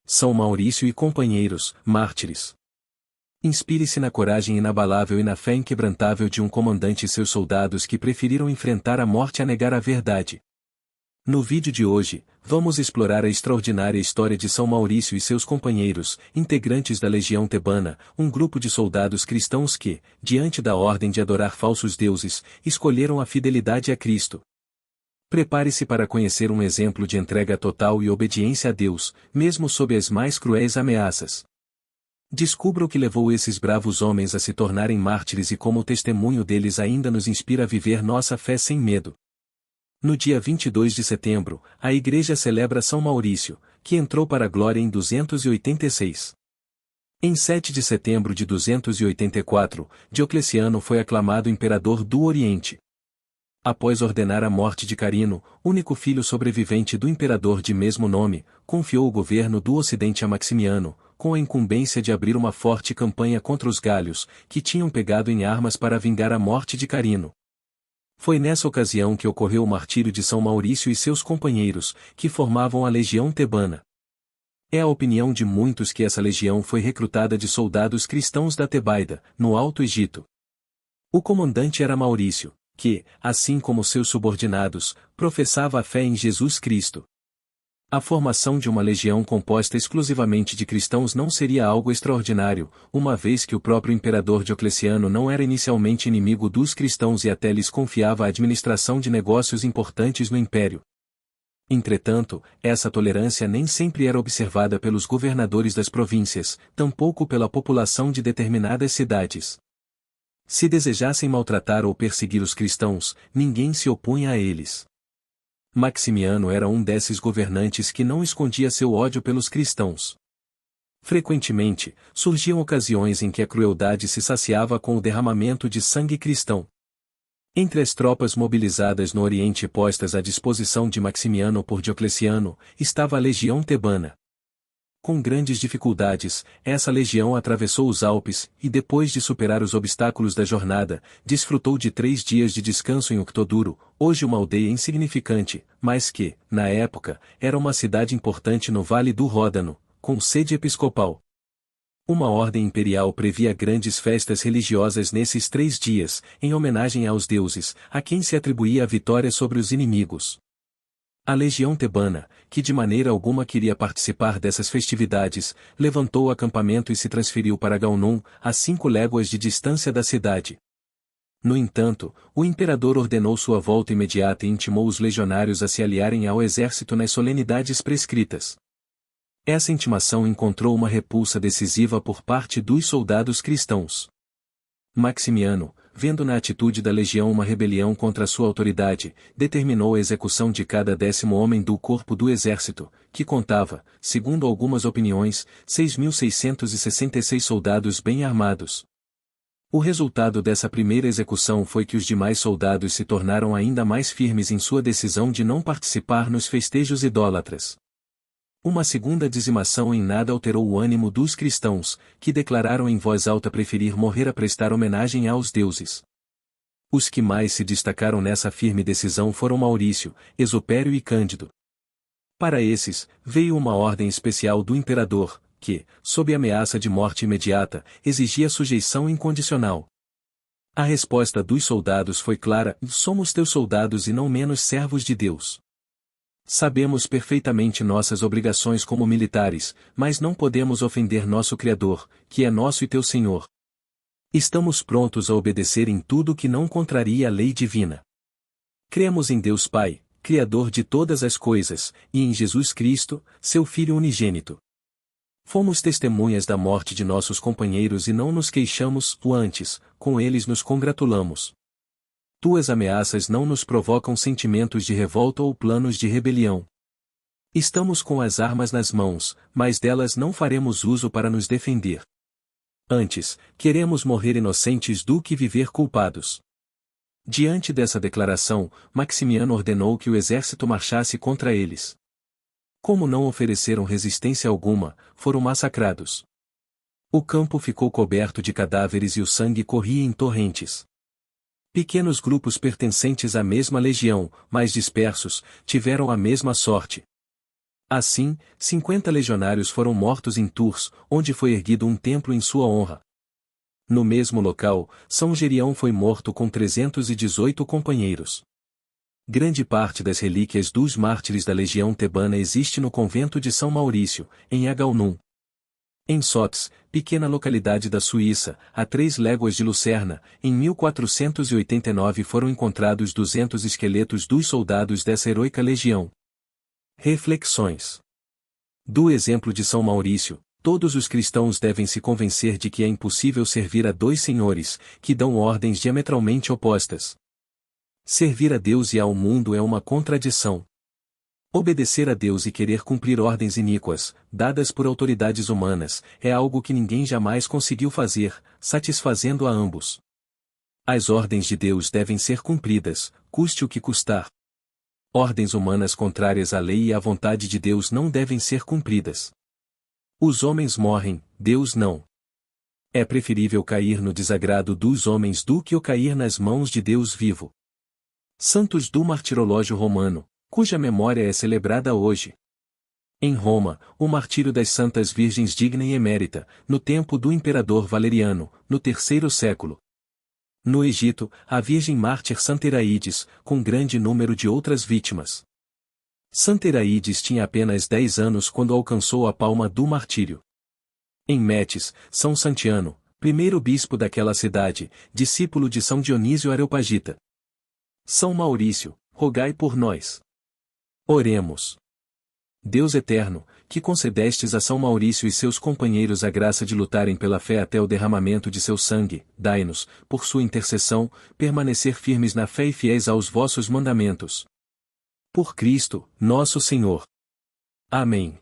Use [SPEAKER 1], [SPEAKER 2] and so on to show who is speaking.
[SPEAKER 1] São Maurício e companheiros, mártires. Inspire-se na coragem inabalável e na fé inquebrantável de um comandante e seus soldados que preferiram enfrentar a morte a negar a verdade. No vídeo de hoje, vamos explorar a extraordinária história de São Maurício e seus companheiros, integrantes da Legião Tebana, um grupo de soldados cristãos que, diante da ordem de adorar falsos deuses, escolheram a fidelidade a Cristo. Prepare-se para conhecer um exemplo de entrega total e obediência a Deus, mesmo sob as mais cruéis ameaças. Descubra o que levou esses bravos homens a se tornarem mártires e como o testemunho deles ainda nos inspira a viver nossa fé sem medo. No dia 22 de setembro, a Igreja celebra São Maurício, que entrou para a glória em 286. Em 7 de setembro de 284, Diocleciano foi aclamado imperador do Oriente. Após ordenar a morte de Carino, único filho sobrevivente do imperador de mesmo nome, confiou o governo do Ocidente a Maximiano, com a incumbência de abrir uma forte campanha contra os galhos, que tinham pegado em armas para vingar a morte de Carino. Foi nessa ocasião que ocorreu o martírio de São Maurício e seus companheiros, que formavam a Legião Tebana. É a opinião de muitos que essa legião foi recrutada de soldados cristãos da Tebaida, no Alto Egito. O comandante era Maurício, que, assim como seus subordinados, professava a fé em Jesus Cristo. A formação de uma legião composta exclusivamente de cristãos não seria algo extraordinário, uma vez que o próprio imperador Diocleciano não era inicialmente inimigo dos cristãos e até lhes confiava a administração de negócios importantes no império. Entretanto, essa tolerância nem sempre era observada pelos governadores das províncias, tampouco pela população de determinadas cidades. Se desejassem maltratar ou perseguir os cristãos, ninguém se opunha a eles. Maximiano era um desses governantes que não escondia seu ódio pelos cristãos. Frequentemente, surgiam ocasiões em que a crueldade se saciava com o derramamento de sangue cristão. Entre as tropas mobilizadas no Oriente e postas à disposição de Maximiano por Diocleciano, estava a Legião Tebana. Com grandes dificuldades, essa legião atravessou os Alpes e, depois de superar os obstáculos da jornada, desfrutou de 3 dias de descanso em Octoduro, hoje uma aldeia insignificante, mas que, na época, era uma cidade importante no Vale do Ródano, com sede episcopal. Uma ordem imperial previa grandes festas religiosas nesses 3 dias, em homenagem aos deuses, a quem se atribuía a vitória sobre os inimigos. A Legião Tebana, que de maneira alguma queria participar dessas festividades, levantou o acampamento e se transferiu para Gaunum, a 5 léguas de distância da cidade. No entanto, o imperador ordenou sua volta imediata e intimou os legionários a se aliarem ao exército nas solenidades prescritas. Essa intimação encontrou uma repulsa decisiva por parte dos soldados cristãos. Maximiano, vendo na atitude da legião uma rebelião contra sua autoridade, determinou a execução de cada 10º homem do corpo do exército, que contava, segundo algumas opiniões, 6.666 soldados bem armados. O resultado dessa primeira execução foi que os demais soldados se tornaram ainda mais firmes em sua decisão de não participar nos festejos idólatras. Uma segunda dizimação em nada alterou o ânimo dos cristãos, que declararam em voz alta preferir morrer a prestar homenagem aos deuses. Os que mais se destacaram nessa firme decisão foram Maurício, Exupério e Cândido. Para esses, veio uma ordem especial do imperador, que, sob ameaça de morte imediata, exigia sujeição incondicional. A resposta dos soldados foi clara: somos teus soldados e não menos servos de Deus. Sabemos perfeitamente nossas obrigações como militares, mas não podemos ofender nosso Criador, que é nosso e teu Senhor. Estamos prontos a obedecer em tudo que não contraria a lei divina. Cremos em Deus Pai, Criador de todas as coisas, e em Jesus Cristo, seu Filho unigênito. Fomos testemunhas da morte de nossos companheiros e não nos queixamos, ou antes, com eles nos congratulamos. Tuas ameaças não nos provocam sentimentos de revolta ou planos de rebelião. Estamos com as armas nas mãos, mas delas não faremos uso para nos defender. Antes, queremos morrer inocentes do que viver culpados. Diante dessa declaração, Maximiano ordenou que o exército marchasse contra eles. Como não ofereceram resistência alguma, foram massacrados. O campo ficou coberto de cadáveres e o sangue corria em torrentes. Pequenos grupos pertencentes à mesma legião, mas dispersos, tiveram a mesma sorte. Assim, 50 legionários foram mortos em Tours, onde foi erguido um templo em sua honra. No mesmo local, São Gerião foi morto com 318 companheiros. Grande parte das relíquias dos mártires da legião tebana existe no convento de São Maurício, em Agaunum. Em Sots, pequena localidade da Suíça, a 3 léguas de Lucerna, em 1489 foram encontrados 200 esqueletos dos soldados dessa heroica legião. Reflexões. Do exemplo de São Maurício, todos os cristãos devem se convencer de que é impossível servir a dois senhores, que dão ordens diametralmente opostas. Servir a Deus e ao mundo é uma contradição. Obedecer a Deus e querer cumprir ordens iníquas, dadas por autoridades humanas, é algo que ninguém jamais conseguiu fazer, satisfazendo a ambos. As ordens de Deus devem ser cumpridas, custe o que custar. Ordens humanas contrárias à lei e à vontade de Deus não devem ser cumpridas. Os homens morrem, Deus não. É preferível cair no desagrado dos homens do que o cair nas mãos de Deus vivo. Santos do Martirológio Romano, cuja memória é celebrada hoje. Em Roma, o martírio das Santas Virgens Digna e Emérita, no tempo do imperador Valeriano, no 3º século. No Egito, a Virgem Mártir Santa Iraídes, com grande número de outras vítimas. Santa Iraídes tinha apenas 10 anos quando alcançou a palma do martírio. Em Metis, São Santiano, primeiro bispo daquela cidade, discípulo de São Dionísio Areopagita. São Maurício, rogai por nós. Oremos. Deus eterno, que concedestes a São Maurício e seus companheiros a graça de lutarem pela fé até o derramamento de seu sangue, dai-nos, por sua intercessão, permanecer firmes na fé e fiéis aos vossos mandamentos. Por Cristo, nosso Senhor. Amém.